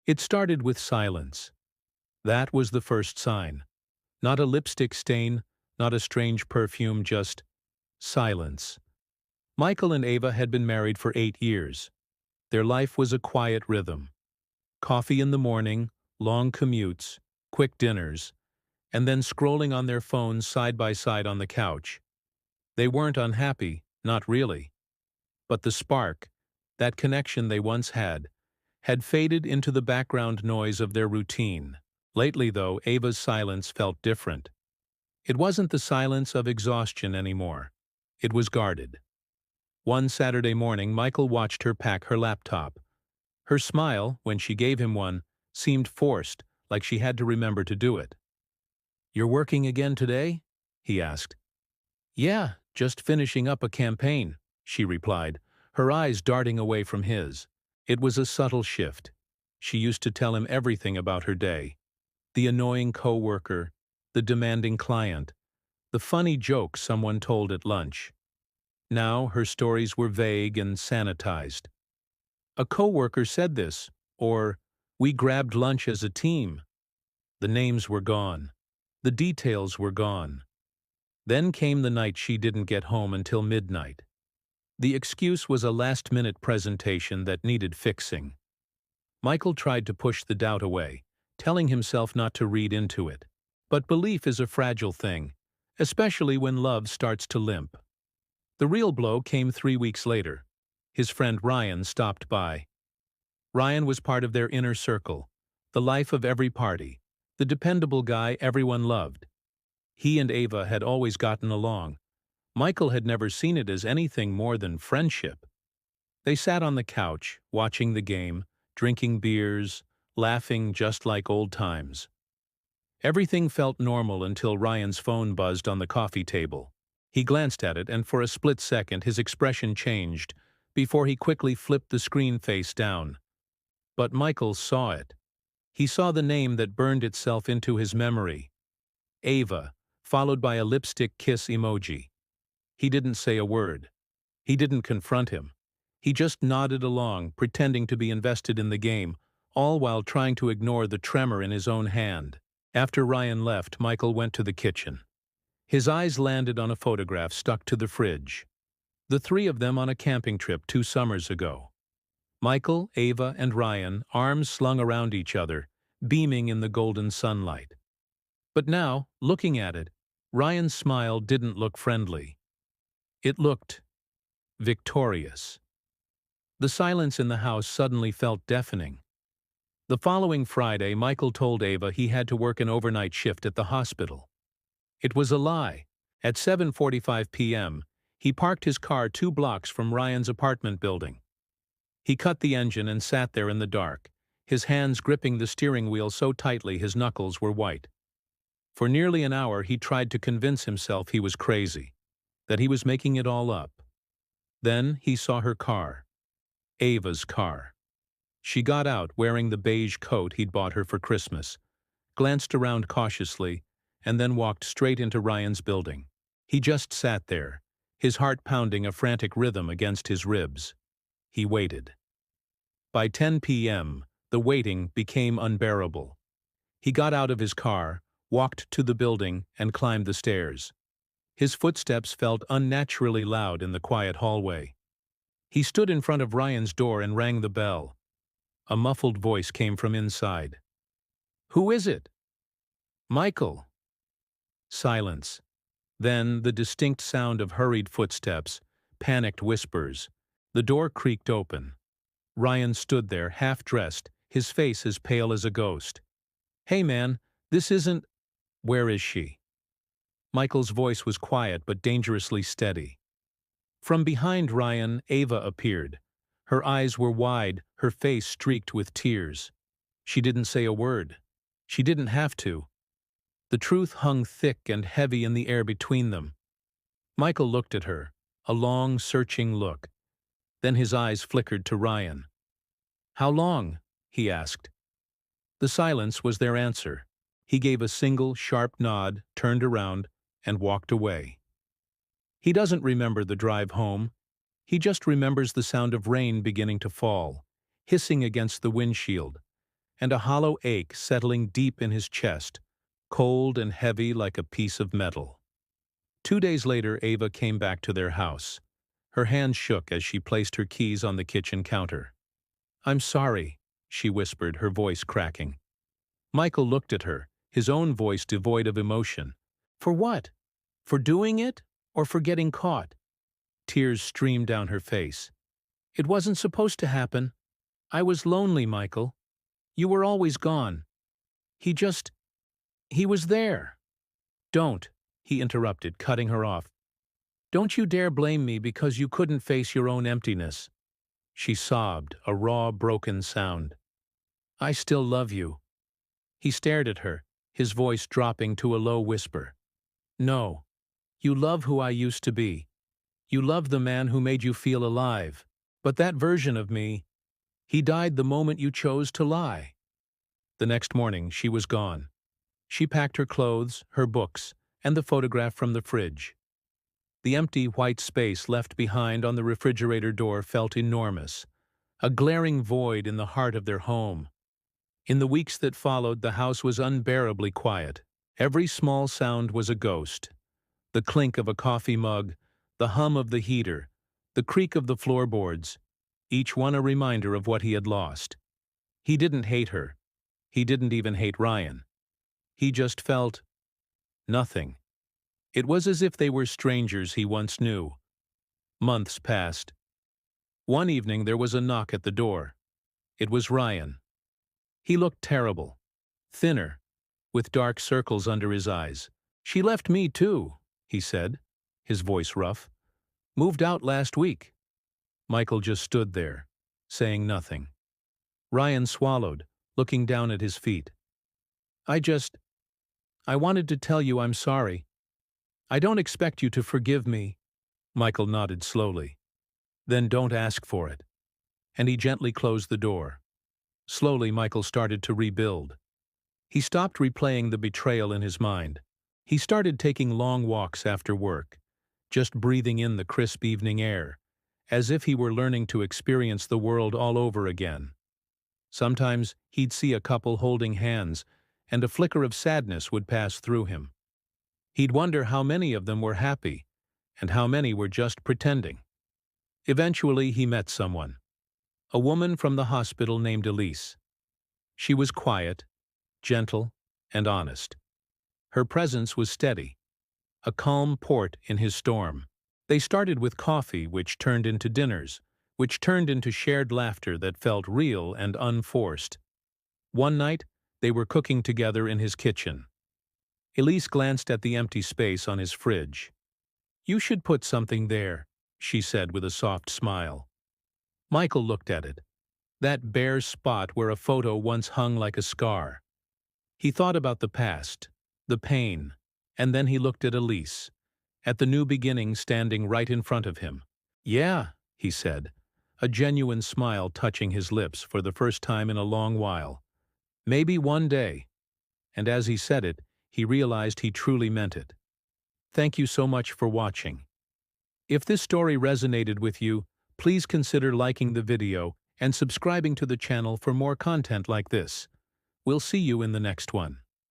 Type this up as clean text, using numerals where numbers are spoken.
It started with silence. That was the first sign. Not a lipstick stain, not a strange perfume, just silence. Michael and Ava had been married for 8 years. Their life was a quiet rhythm. Coffee in the morning, long commutes, quick dinners, and then scrolling on their phones side by side on the couch. They weren't unhappy, not really. But the spark, that connection they once had faded into the background noise of their routine. Lately, though, Ava's silence felt different. It wasn't the silence of exhaustion anymore. It was guarded. One Saturday morning, Michael watched her pack her laptop. Her smile, when she gave him one, seemed forced, like she had to remember to do it. "You're working again today?" he asked. "Yeah, just finishing up a campaign," she replied, her eyes darting away from his. It was a subtle shift. She used to tell him everything about her day. The annoying coworker, the demanding client, the funny joke someone told at lunch. Now her stories were vague and sanitized. "A coworker said this," or "We grabbed lunch as a team." The names were gone. The details were gone. Then came the night she didn't get home until midnight. The excuse was a last-minute presentation that needed fixing. Michael tried to push the doubt away, telling himself not to read into it. But belief is a fragile thing, especially when love starts to limp. The real blow came 3 weeks later. His friend Ryan stopped by. Ryan was part of their inner circle, the life of every party, the dependable guy everyone loved. He and Ava had always gotten along. Michael had never seen it as anything more than friendship. They sat on the couch, watching the game, drinking beers, laughing just like old times. Everything felt normal until Ryan's phone buzzed on the coffee table. He glanced at it, and for a split second his expression changed, before he quickly flipped the screen face down. But Michael saw it. He saw the name that burned itself into his memory. Ava, followed by a lipstick kiss emoji. He didn't say a word. He didn't confront him. He just nodded along, pretending to be invested in the game, all while trying to ignore the tremor in his own hand. After Ryan left, Michael went to the kitchen. His eyes landed on a photograph stuck to the fridge. The three of them on a camping trip 2 summers ago. Michael, Ava, and Ryan, arms slung around each other, beaming in the golden sunlight. But now, looking at it, Ryan's smile didn't look friendly. It looked victorious. The silence in the house suddenly felt deafening. The following Friday, Michael told Ava he had to work an overnight shift at the hospital. It was a lie. At 7:45 p.m., he parked his car 2 blocks from Ryan's apartment building. He cut the engine and sat there in the dark, his hands gripping the steering wheel so tightly his knuckles were white. For nearly an hour he tried to convince himself he was crazy, that he was making it all up. Then he saw her car. Ava's car. She got out wearing the beige coat he'd bought her for Christmas, glanced around cautiously, and then walked straight into Ryan's building. He just sat there, his heart pounding a frantic rhythm against his ribs. He waited. By 10 p.m., the waiting became unbearable. He got out of his car, walked to the building, and climbed the stairs. His footsteps felt unnaturally loud in the quiet hallway. He stood in front of Ryan's door and rang the bell. A muffled voice came from inside. "Who is it?" "Michael." Silence. Then the distinct sound of hurried footsteps, panicked whispers. The door creaked open. Ryan stood there, half-dressed, his face as pale as a ghost. "Hey man, this isn't—" "Where is she?" Michael's voice was quiet but dangerously steady. From behind Ryan, Ava appeared. Her eyes were wide, her face streaked with tears. She didn't say a word. She didn't have to. The truth hung thick and heavy in the air between them. Michael looked at her, a long, searching look. Then his eyes flickered to Ryan. "How long?" he asked. The silence was their answer. He gave a single, sharp nod, turned around, and walked away. He doesn't remember the drive home. He just remembers the sound of rain beginning to fall, hissing against the windshield, and a hollow ache settling deep in his chest, cold and heavy like a piece of metal. 2 days later, Ava came back to their house. Her hand shook as she placed her keys on the kitchen counter. "I'm sorry," she whispered, her voice cracking. Michael looked at her, his own voice devoid of emotion. "For what? For doing it? Or for getting caught?" Tears streamed down her face. "It wasn't supposed to happen. I was lonely, Michael. You were always gone. He was there." "Don't," he interrupted, cutting her off. "Don't you dare blame me because you couldn't face your own emptiness." She sobbed, a raw, broken sound. "I still love you." He stared at her, his voice dropping to a low whisper. "No. You love who I used to be. You love the man who made you feel alive. But that version of me, he died the moment you chose to lie." The next morning, she was gone. She packed her clothes, her books, and the photograph from the fridge. The empty white space left behind on the refrigerator door felt enormous, a glaring void in the heart of their home. In the weeks that followed, the house was unbearably quiet. Every small sound was a ghost. The clink of a coffee mug, the hum of the heater, the creak of the floorboards, each one a reminder of what he had lost. He didn't hate her. He didn't even hate Ryan. He just felt nothing. It was as if they were strangers he once knew. Months passed. One evening there was a knock at the door. It was Ryan. He looked terrible. Thinner, with dark circles under his eyes. "She left me too," he said, his voice rough. "Moved out last week." Michael just stood there, saying nothing. Ryan swallowed, looking down at his feet. I wanted to tell you I'm sorry. I don't expect you to forgive me." Michael nodded slowly. "Then don't ask for it." And he gently closed the door. Slowly, Michael started to rebuild. He stopped replaying the betrayal in his mind. He started taking long walks after work, just breathing in the crisp evening air, as if he were learning to experience the world all over again. Sometimes he'd see a couple holding hands, and a flicker of sadness would pass through him. He'd wonder how many of them were happy, and how many were just pretending. Eventually, he met someone. A woman from the hospital named Elise. She was quiet, gentle, and honest. Her presence was steady, a calm port in his storm. They started with coffee, which turned into dinners, which turned into shared laughter that felt real and unforced. One night, they were cooking together in his kitchen. Elise glanced at the empty space on his fridge. "You should put something there," she said with a soft smile. Michael looked at it, that bare spot where a photo once hung like a scar. He thought about the past, the pain, and then he looked at Elise, at the new beginning standing right in front of him. "Yeah," he said, a genuine smile touching his lips for the first time in a long while. "Maybe one day." And as he said it, he realized he truly meant it. Thank you so much for watching. If this story resonated with you, please consider liking the video and subscribing to the channel for more content like this. We'll see you in the next one.